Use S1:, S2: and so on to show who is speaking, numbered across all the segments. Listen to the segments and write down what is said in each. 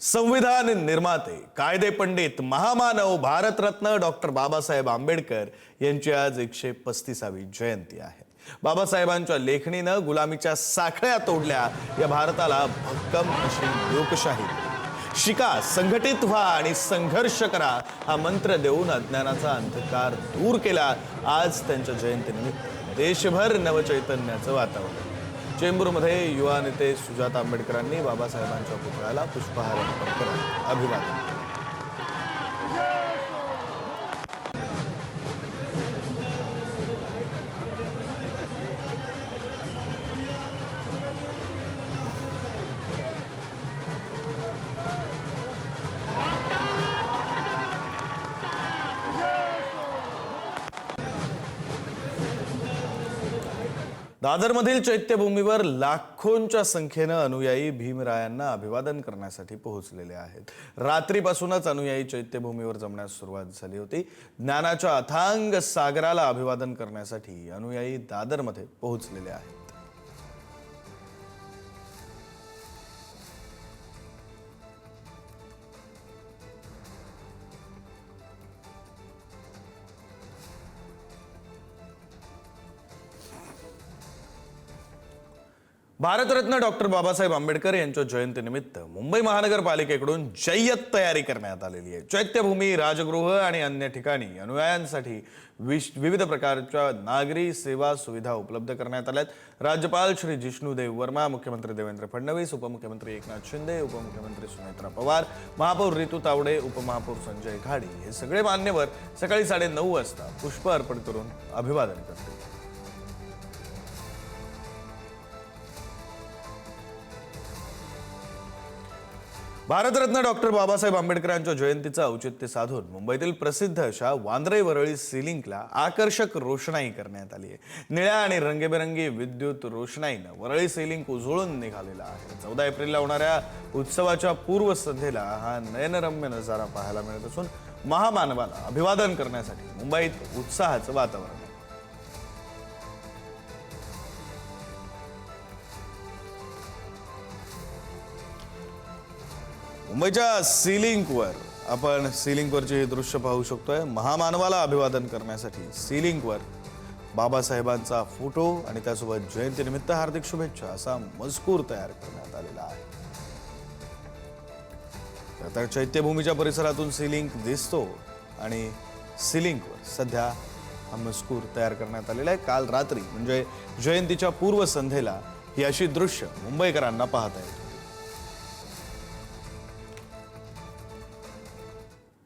S1: संविधान निर्माते, कायदे पंडित, महामानव, भारतरत्न डॉक्टर बाबासाहेब आंबेडकर यांची आज 135वी जयंती आहे. बाबासाहेबांच्या लेखणीनं गुलामीच्या साखळ्या तोडल्या, या भारताला भक्कम अशी लोकशाही शिका, संघटित व्हा आणि संघर्ष करा हा मंत्र देऊन अज्ञानाचा अंधकार दूर केला. आज त्यांच्या जयंतीनिमित्त देशभर नवचैतन्याचं वातावरण. चेंबूरमध्ये युवा नेते सुजाता आंबेडकरांनी बाबासाहेबांच्या पुतळ्याला पुष्पहार अर्पण करत अभिवादन केलं. दादरमधील चैत्यभूमीवर लाखोंच्या संख्येनं अनुयायी भीमरायांना अभिवादन करण्यासाठी पोहोचलेले आहेत. रात्रीपासूनच अनुयायी चैत्यभूमीवर जमण्यास सुरुवात झाली होती. ज्ञानाच्या अथांग सागराला अभिवादन करण्यासाठी अनुयायी दादरमध्ये पोहोचलेले आहेत. भारतरत्न डॉक्टर बाबासाहेब आंबेडकर यांच्या जयंतीनिमित्त मुंबई महानगरपालिकेकडून जय्यत तयारी करण्यात आलेली आहे. चैत्यभूमी, राजगृह आणि अन्य ठिकाणी अनुयायांसाठी विविध प्रकारच्या नागरी सेवा सुविधा उपलब्ध करण्यात आल्यात. राज्यपाल श्री जिष्णुदेव वर्मा, मुख्यमंत्री देवेंद्र फडणवीस, उपमुख्यमंत्री एकनाथ शिंदे, उपमुख्यमंत्री सुनेत्रा पवार, महापौर रितू तावडे, उपमहापौर संजय घाडी हे सगळे मान्यवर सकाळी 9:30 वाजता पुष्प अर्पण करून अभिवादन करतील. भारतरत्न डॉक्टर बाबासाहेब आंबेडकरांच्या जयंतीचं औचित्य साधून मुंबईतील प्रसिद्ध अशा वांद्रे वरळी सिलिंकला आकर्षक रोषणाई करण्यात आली आहे. निळ्या आणि रंगीबेरंगी विद्युत रोषणाईनं वरळी सिलिंक उजळून निघालेला आहे. 14 एप्रिलला होणाऱ्या उत्सवाच्या पूर्वसंध्येला हा नयनरम्य नजारा पाहायला मिळत असून महामानवाला अभिवादन करण्यासाठी मुंबईत उत्साहाचं वातावरण आहे. मुंबईच्या सिलिंकवरची हे दृश्य पाहू शकतोय. महामानवाला अभिवादन करण्यासाठी सिलिंकवर बाबासाहेबांचा फोटो आणि त्यासोबत जयंतीनिमित्त हार्दिक शुभेच्छा असा मजकूर तयार करण्यात आलेला आहे. तर चैत्यभूमीच्या परिसरातून सिलिंक दिसतो आणि सिलिंकवर सध्या हा मजकूर तयार करण्यात आलेला आहे. काल रात्री म्हणजे जयंतीच्या पूर्वसंध्येला ही अशी दृश्य मुंबईकरांना पाहता येईल.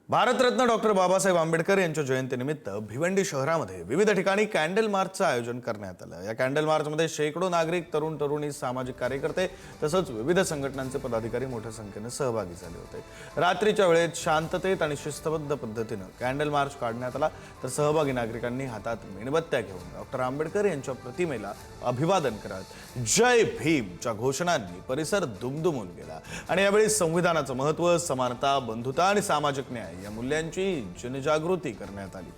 S1: भारतरत्न डॉक्टर बाबासाहेब आंबेडकर यांच्या जयंतीनिमित्त भिवंडी शहरामध्ये विविध ठिकाणी कॅन्डल मार्चचं आयोजन करण्यात आलं. या कॅन्डल मार्चमध्ये शेकडो नागरिक, तरुण तरुणी, सामाजिक कार्यकर्ते तसंच विविध संघटनांचे पदाधिकारी मोठ्या संख्येने सहभागी झाले होते. रात्रीच्या वेळेत शांततेत आणि शिस्तबद्ध पद्धतीनं कॅन्डल मार्च काढण्यात आला. तर सहभागी नागरिकांनी हातात मेणबत्त्या घेऊन डॉक्टर आंबेडकर यांच्या प्रतिमेला अभिवादन करत जय भीमच्या घोषणांनी परिसर दुमदुमून गेला. आणि यावेळी संविधानाचं महत्त्व, समानता, बंधुता आणि सामाजिक न्याय या मूल्यांची जनजागृती करण्यात आली.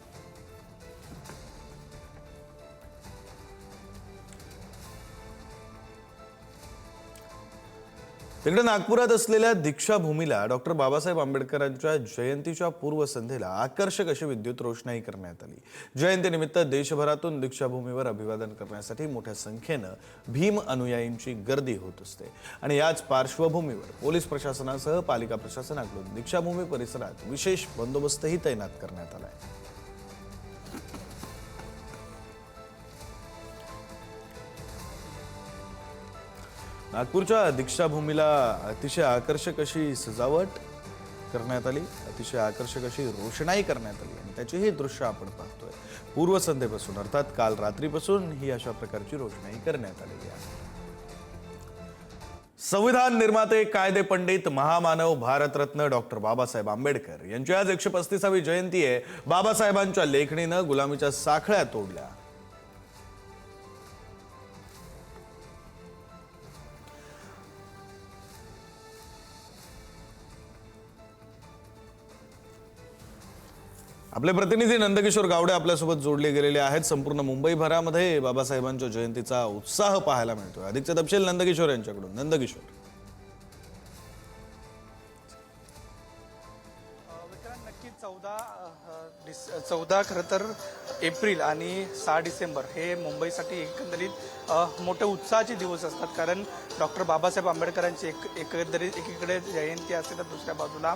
S1: तिकडे नागपुरात असलेल्या दीक्षाभूमीला डॉक्टर बाबासाहेब आंबेडकरांच्या जयंतीच्या पूर्वसंध्येला आकर्षक अशी विद्युत रोषणाई करण्यात आली. जयंतीनिमित्त देशभरातून दीक्षाभूमीवर अभिवादन करण्यासाठी मोठ्या संख्येनं भीम अनुयायींची गर्दी होत असते. आणि याच पार्श्वभूमीवर पोलीस प्रशासनासह पालिका प्रशासनाकडून दीक्षाभूमी परिसरात विशेष बंदोबस्तही तैनात करण्यात आला आहे. नागपूरच्या दीक्षाभूमीला अतिशय आकर्षक अशी सजावट करण्यात आली, अतिशय आकर्षक अशी रोषणाई करण्यात आली आणि त्याची हे दृश्य आपण पाहतोय. पूर्वसंध्येपासून अर्थात काल रात्रीपासून ही अशा प्रकारची रोषणाई करण्यात आलेली आहे. संविधान निर्माते, कायदे पंडित, महामानव, भारतरत्न डॉक्टर बाबासाहेब आंबेडकर यांची आज 135वी जयंती आहे. बाबासाहेबांच्या लेखणीनं गुलामीच्या साखळ्या तोडल्या. आपले प्रतिनिधी नंदकिशोर गावडे आपल्यासोबत जोडले गेलेले आहेत. संपूर्ण मुंबईभरामध्ये बाबासाहेबांच्या जयंतीचा उत्साह पाहायला मिळतोय. अधिकचे तपशील नंदकिशोर यांच्याकडून. नंदकिशोर,
S2: की 14 खरं तर एप्रिल आणि 6 डिसेंबर हे मुंबईसाठी एकंदरीत मोठे उत्साहाचे दिवस असतात. कारण डॉक्टर बाबासाहेब आंबेडकरांची एकंदरीत एकीकडे जयंती असते तर दुसऱ्या बाजूला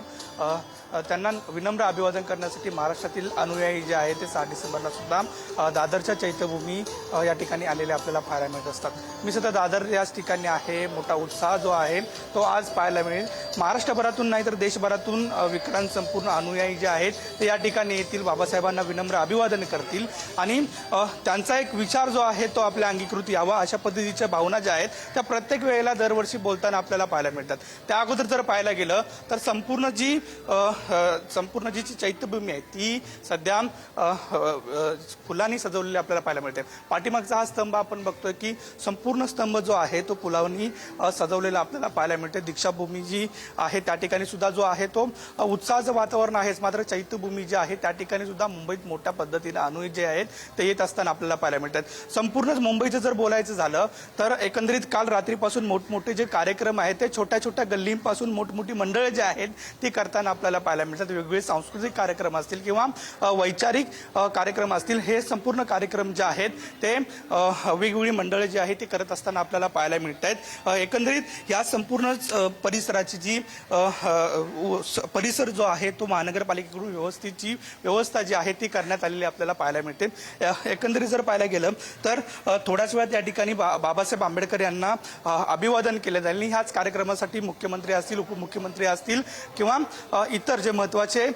S2: त्यांना विनम्र अभिवादन करण्यासाठी महाराष्ट्रातील अनुयायी जे आहेत ते 7 डिसेंबरला सुद्धा दादरच्या चैत्यभूमी या ठिकाणी आलेले आपल्याला पाहायला मिळत असतात. मी सध्या दादर याच ठिकाणी आहे. मोठा उत्साह जो आहे तो आज पाहायला मिळेल. महाराष्ट्रभरातून नाही तर देशभरातून विक्रांत संपूर्ण अनुयायी जे आहेत ते या ठिकाणी येतील, बाबासाहेबांना विनम्र अभिवादन करतील आणि त्यांचा एक विचार जो आहे तो आपल्या अंगीकृत यावा अशा पद्धतीच्या भावना ज्या आहेत त्या प्रत्येक वेळेला दरवर्षी बोलताना आपल्याला पाहायला मिळतात. त्या अगोदर जर पाहायला गेलं तर संपूर्ण जी चैत्यभूमी आहे ती सध्या फुलांनी सजवलेली आपल्याला पाहायला मिळते. पाठीमागचा हा स्तंभ आपण बघतोय की संपूर्ण स्तंभ जो आहे तो फुलांनी सजवलेला आपल्याला पाहायला मिळते. दीक्षाभूमी जी आहे त्या ठिकाणी सुद्धा जो आहे तो उत्साहाचं वातावरण आहेच, मात्र चैत्यभूमी जी आहे त्या ठिकाणी सुद्धा मुंबईत मोठ्या पद्धतीने अनुयायी जे आहेत ते येत असताना आपल्याला पाहायला मिळतात. संपूर्ण मुंबईचं जर बोलायचं झालं तर एकंदरीत काल रात्रीपासून मोठमोठे जे कार्यक्रम आहेत ते छोट्या छोट्या गल्लींपासून मोठमोठी मंडळं जी आहेत ती करताना आपल्याला पाहायला मिळतात. वेगवेगळे सांस्कृतिक कार्यक्रम असतील किंवा वैचारिक कार्यक्रम असतील, हे संपूर्ण कार्यक्रम जे आहेत ते वेगवेगळी मंडळं जी आहेत ती करत असताना आपल्याला पाहायला मिळत आहेत. एकंदरीत या संपूर्ण परिसराची जी परिसर जो आहे तो महानगरपालिकेकडून व्यवस्था जी आहे ती करण्यात आलेली आपल्याला पाहायला मिळते. एकंदरीत जर पाहायला गेलं तर थोड्याच वेळात या ठिकाणी बाबासाहेब आंबेडकर यांना अभिवादन केलं जाईल. ह्याच कार्यक्रमासाठी मुख्यमंत्री असतील, उपमुख्यमंत्री असतील किंवा इतर जे महत्त्वाचे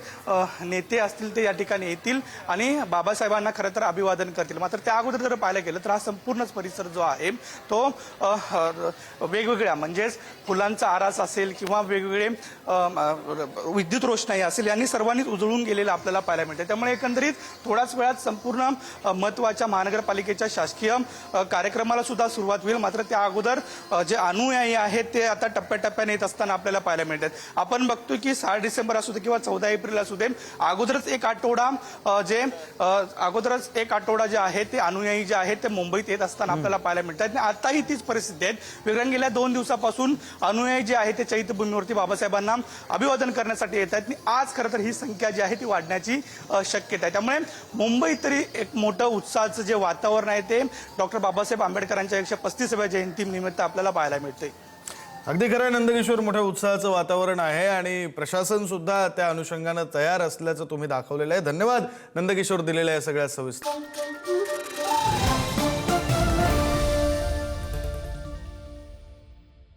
S2: नेते असतील ते या ठिकाणी येतील आणि बाबासाहेबांना खरं तर अभिवादन करतील. मात्र त्या अगोदर जर पाहायला गेलं तर हा संपूर्णच परिसर जो आहे तो वेगवेगळ्या म्हणजेच फुलांचा आरास असेल किंवा वेगवेगळे विद्युत रोषणाई असेल यांनी सर्वांनीच उजळून गेलेलं आपल्याला पाहायला मिळते. त्यामुळे एकंदरीत थोड्याच वेळात संपूर्ण महत्त्वाच्या महानगरपालिकेच्या शासकीय कार्यक्रमाला सुद्धा सुरुवात होईल. मात्र त्या अगोदर जे अनुयायी आहेत ते आता टप्प्याटप्प्याने येत असताना आपल्याला पाहायला मिळतात. आपण बघतो की 6 डिसेंबर असू दे किंवा 14 एप्रिल असू दे, अगोदरच एक आठवडा जे आहे ते अनुयायी जे आहेत ते मुंबईत येत असताना आपल्याला पाहायला मिळतात. आताही तीच परिस्थिती आहे. वेगळ्या गेल्या 2 दिवसापासून अनुयायी जे आहे ते चैत्यभूमीवरती बाबासाहेबांना अभिवादन करण्यासाठी येत आहेत. आज खरं तर ही संख्या जी आहे ती वाढण्याची शक्यता आहे. त्यामुळे मुंबईत तरी एक मोठं उत्साहाचं जे वातावरण आहे ते डॉक्टर बाबासाहेब आंबेडकरांच्या 135व्या जयंतीनिमित्त आपल्याला पाहायला मिळते.
S1: अगदी खरं आहे नंदकिशोर, मोठ्या उत्साहाचं वातावरण आहे आणि प्रशासन सुद्धा त्या अनुषंगानं तयार असल्याचं तुम्ही दाखवलेलं आहे. धन्यवाद नंदकिशोर दिलेल्या या सगळ्या सविस्तर